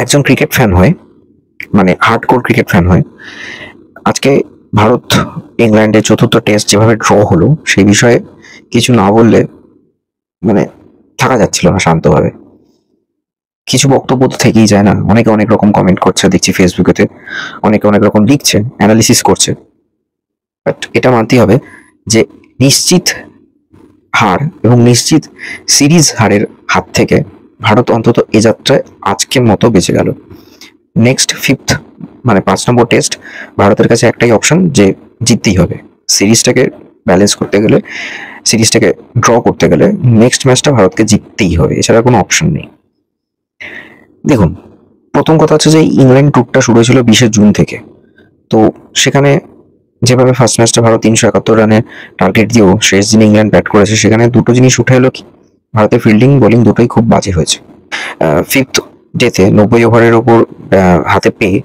একজন cricket fan হয়, মানে হার্ডকোর ক্রিকেট ফ্যান হয়, আজকে ভারত ইংল্যান্ডের চতুর্থ টেস্ট যেভাবে ড্র হলো সেই বিষয়ে কিছু না বললে মানে থাকা যাচ্ছিল না শান্তভাবে। কিছু বক্তব্য তো থেকেই যায় না, অনেকে অনেক রকম কমেন্ট করছে দেখছি ফেসবুকেতে, অনেকে অনেক রকম লিখছে, অ্যানালিসিস করছে। বাট এটা মানতেই হবে যে নিশ্চিত হার এবং নিশ্চিত সিরিজ হারের হাত থেকে ভারত অন্তত এ যাত্রায় আজকের মতো বেঁচে গেল। নেক্সট ফিফথ মানে 5 নম্বর টেস্ট ভারতের কাছে একটাই অপশন যে জিততেই হবে। সিরিজটাকে ব্যালেন্স করতে গেলে, সিরিজটাকে ড্র করতে গেলে নেক্সট ম্যাচটা ভারতকে জিততেই হবে, এছাড়া কোনো অপশন নেই। দেখুন, প্রথম কথা হচ্ছে যে ইংল্যান্ড ট্যুরটা শুরু হয়েছিল 20শে জুন থেকে। তো সেখানে যেভাবে ফার্স্ট ম্যাচটা ভারত 371 রানের টার্গেট দিয়েও শেষ দিন ইংল্যান্ড ব্যাট করেছে, সেখানে দুটো জিনিস উঠে এলো কি, ভারতের ফিল্ডিং বোলিং দুটোই খুব বাজে হয়েছে। ফিফথ ডেতে 90 ওভারের ওপর হাতে পেয়ে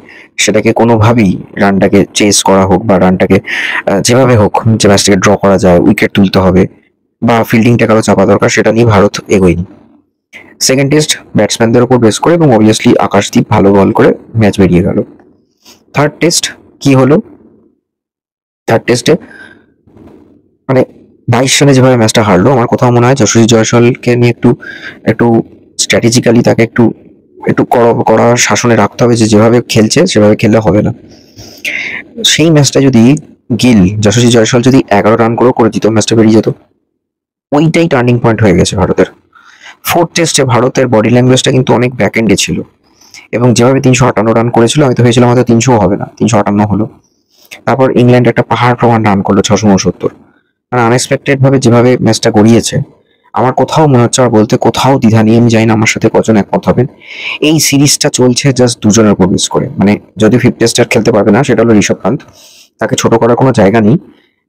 সেটাকে কোনোভাবেই রানটাকে চেস করা হোক বা রানটাকে যেভাবে হোক যে ম্যাচটাকে ড্র করা যায়, উইকেট তুলতে হবে বা ফিল্ডিংটা কারো চাপা দরকার, সেটা নিয়ে ভারত এগোয়নি। সেকেন্ড টেস্ট ব্যাটসম্যানদের ওপর বেস করে এবং অবভিয়াসলি আকাশদীপ ভালো বল করে ম্যাচ বেরিয়ে গেল। থার্ড টেস্ট কি হলো, থার্ড টেস্টে মানে 22 রানে যেভাবে ম্যাচটা হারলো, আমার কোথাও মনে হয় যশস্বী জয়সওয়ালকে নিয়ে একটু একটু স্ট্র্যাটেজিক্যালি তাকে একটু একটু কড়া শাসনে রাখতে হবে, যে যেভাবে খেলছে সেভাবে খেললে হবে না। সেই ম্যাচটা যদি যশস্বী জয়সওয়াল যদি 11 রান করে দিত, ম্যাচটা বেরিয়ে যেত। ওইটাই টার্নিং পয়েন্ট হয়ে গেছে ভারতের। ফোর্থ টেস্টে ভারতের বডি ল্যাঙ্গুয়েজটা কিন্তু অনেক ব্যাক এন্ডে ছিল এবং যেভাবে 358 রান করেছিল, আমি তো ভেবেছিলাম হয়তো 300 হবে না, 358 হলো। তারপর ইংল্যান্ড একটা পাহাড় প্রমাণ রান করলো 669। মানে আনএক্সপেক্টেড ভাবে যেভাবে ম্যাচটা গড়িয়েছে, আমার কোথাও মনে হচ্ছে, আর বলতে কোথাও দ্বিধা নিয়ে, আমি জানি না আমার সাথে কজন একমত হবেন, এই সিরিজটা চলছে জাস্ট দুজনের উপর বেস করে। মানে যদি ফিফথ টেস্ট আর খেলতে পারবে না, সেটা হলো ঋষভ পান্ত, তাকে ছোট করার কোনো জায়গা নেই।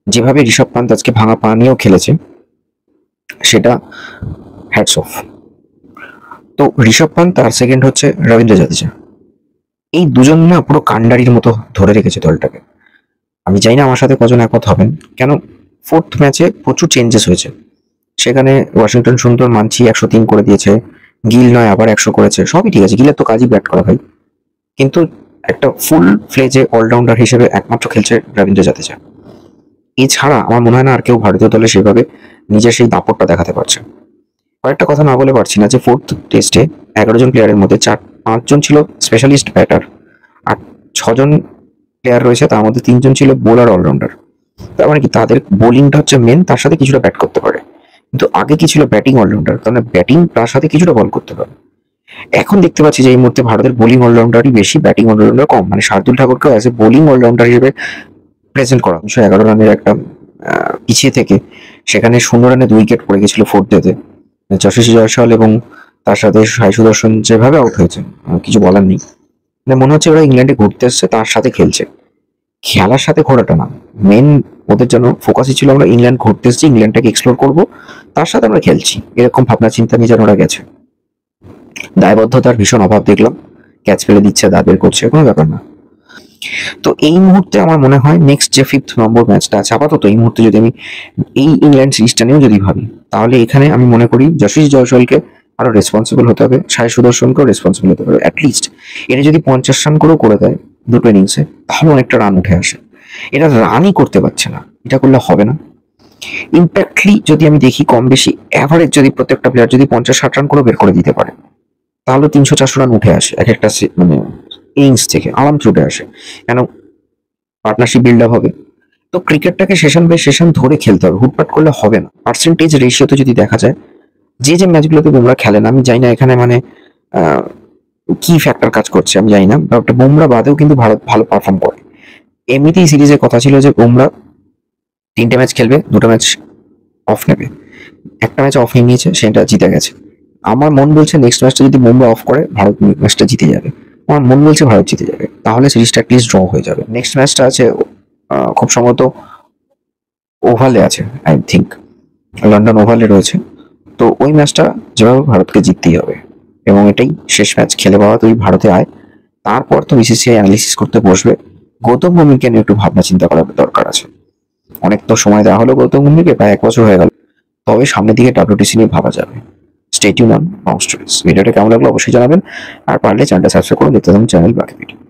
যেভাবে ঋষভ পান্ত আজকে ভাঙা পা নিয়েও খেলেছে, সেটা হ্যাটস অফ। তো ঋষভ পান্ত আর সেকেন্ড হচ্ছে রবীন্দ্র জাদেজা, এই দুজন না পুরো কান্ডারির মতো ধরে রেখেছে দলটাকে। আমি জানি না আমার সাথে কজন একমত হবেন, কেন ফোর্থ ম্যাচে প্রচুর চেঞ্জেস হয়েছে। সেখানে ওয়াশিংটন সুন্দর মানছি 103 করে দিয়েছে, গিল নয় আবার 100 করেছে, সবই ঠিক আছে, গিলের তো কাজই ব্যাট করা ভাই, কিন্তু একটা ফুল ফ্লেজে অলরাউন্ডার হিসেবে একমাত্র খেলছে রবীন্দ্র জাদেজা। এছাড়া আমার মনে হয় না আর কেউ ভারতীয় দলে সেভাবে নিজের সেই দাপটটা দেখাতে পারছে। কয়েকটা কথা না বলে পারছি না যে ফোর্থ টেস্টে 11 জন প্লেয়ারের মধ্যে 5 জন ছিল স্পেশালিস্ট ব্যাটার, আর 6 জন প্লেয়ার রয়েছে, তার মধ্যে 3 জন ছিল বোলার অলরাউন্ডার। তার মানে কি, তাদের বোলিংটা হচ্ছে মেন, তার সাথে কিছুটা ব্যাট করতে পারে। কিন্তু আগে কি ছিল, ব্যাটিং অলরাউন্ডার, তার মানে ব্যাটিং তার সাথে কিছুটা বল করতে পারে। এখন দেখতে পাচ্ছি যে এই মুহূর্তে ভারতের বোলিং অলরাউন্ডারই বেশি, ব্যাটিং অলরাউন্ডার কম। মানে শার্দুল ঠাকুরকে অ্যাজ এ বোলিং অলরাউন্ডার হিসেবে প্রেজেন্ট করা, 211 রানের একটা পিছিয়ে থেকে সেখানে 0 রানে 2 উইকেট পড়ে গেছিল ফোর্থ ডেতে। যশস্বী জয়সওয়াল এবং তার সাথে সাই সুদর্শন যেভাবে আউট হয়েছে, কিছু বলার নেই। মানে মনে হচ্ছে ওরা ইংল্যান্ডে ঘুরতে এসছে, তার সাথে খেলছে, খেলার সাথে ঘোরাটা না। মেন ওদের জন্য ফোকাসই ছিল আমরা ইংল্যান্ড ঘুরতে এসেছি, ইংল্যান্ডটাকে এক্সপ্লোর করবো, তার সাথে আমরা খেলছি, এরকম ভাবনা চিন্তা নিয়ে যেন ওরা গেছে। দায়বদ্ধতার ভীষণ অভাব দেখলাম, ক্যাচ ফেলে দিচ্ছে, দা বের করছে, কোনো ব্যাপার না। তো এই মুহূর্তে আমার মনে হয় নেক্সট যে 5th নম্বর ম্যাচটা আছে, আপাতত এই মুহূর্তে যদি আমি এই ইংল্যান্ড সিরিজটা নিয়েও যদি ভাবি, তাহলে এখানে আমি মনে করি যশস্বী জয়সওয়ালকে আরো রেসপন্সিবল হতে হবে, সাই সুদর্শনকেও রেসপন্সিবল হতে হবে। অ্যাটলিস্ট এরা যদি 50 রান করেও করে দেয় দুটো ইনিংসে, তাহলে অনেকটা রান উঠে আসে। এরা রানই করতে পারছে না, এটা করলে হবে না। ইম্প্যাক্টলি যদি আমি দেখি, কম বেশি অ্যাভারেজ যদি প্রত্যেকটা প্লেয়ার যদি 50-60 রান করে বের করে দিতে পারে, তাহলে 300-400 রান উঠে আসে এক একটা মানে ইনিংস থেকে, আরামসে উঠে আসে। কেন, পার্টনারশিপ বিল্ড আপ হবে। তো ক্রিকেটটাকে সেশন বাই সেশন ধরে খেলতে হবে, হুটপাট করলে হবে না। পার্সেন্টেজ রেশিওতে যদি দেখা যায়, যে ম্যাচগুলোতে বুমরা খেলে না, আমি জানি না এখানে মানে কি ফ্যাক্টর কাজ করছে আমি জানি না, বাট বুমরা বাদেও কিন্তু ভারত ভালো পারফর্ম করে। এমনিতেই সিরিজের কথা ছিল যে বুমরা 3টে ম্যাচ খেলবে, 2টো ম্যাচ অফ নেবে, একটা ম্যাচ অফ নিয়ে নিয়েছে, সেটা জিতে গেছে। আমার মন বলছে নেক্সট ম্যাচটা যদি বুমরা অফ করে, ভারত ম্যাচটা জিতে যাবে। আমার মন বলছে ভারত জিতে যাবে, তাহলে সিরিজটা অ্যাটলিস্ট ড্র হয়ে যাবে। নেক্সট ম্যাচটা আছে খুব সম্ভবত ওভালে আছে, আই থিঙ্ক লন্ডন ওভালে রয়েছে। তো ওই ম্যাচটা যেভাবে ভারতকে জিততেই হবে, এবং এটাই শেষ ম্যাচ। খেলে বাবা তুই ভারতে আয়, তারপর তো বিসিসিআই অ্যানালিসিস করতে বসবে। গৌতম গম্ভীরকে নিয়ে একটু ভাবনা চিন্তা করার দরকার আছে। অনেক তো সময় দেওয়া হলো গৌতম গম্ভীরকে, প্রায় 1 বছর হয়ে গেল। তবে সামনের দিকে ডাব্লিউটিসি নিয়ে ভাবা যাবে। স্টে টিউন অন মাউ স্টোরিজ। ভিডিওটা কেমন লাগলো অবশ্যই জানাবেন, আর পারলে চ্যানেলটা সাবস্ক্রাইব করুন, দেখতে থাকুন চ্যানেল বাকি ভিডিও।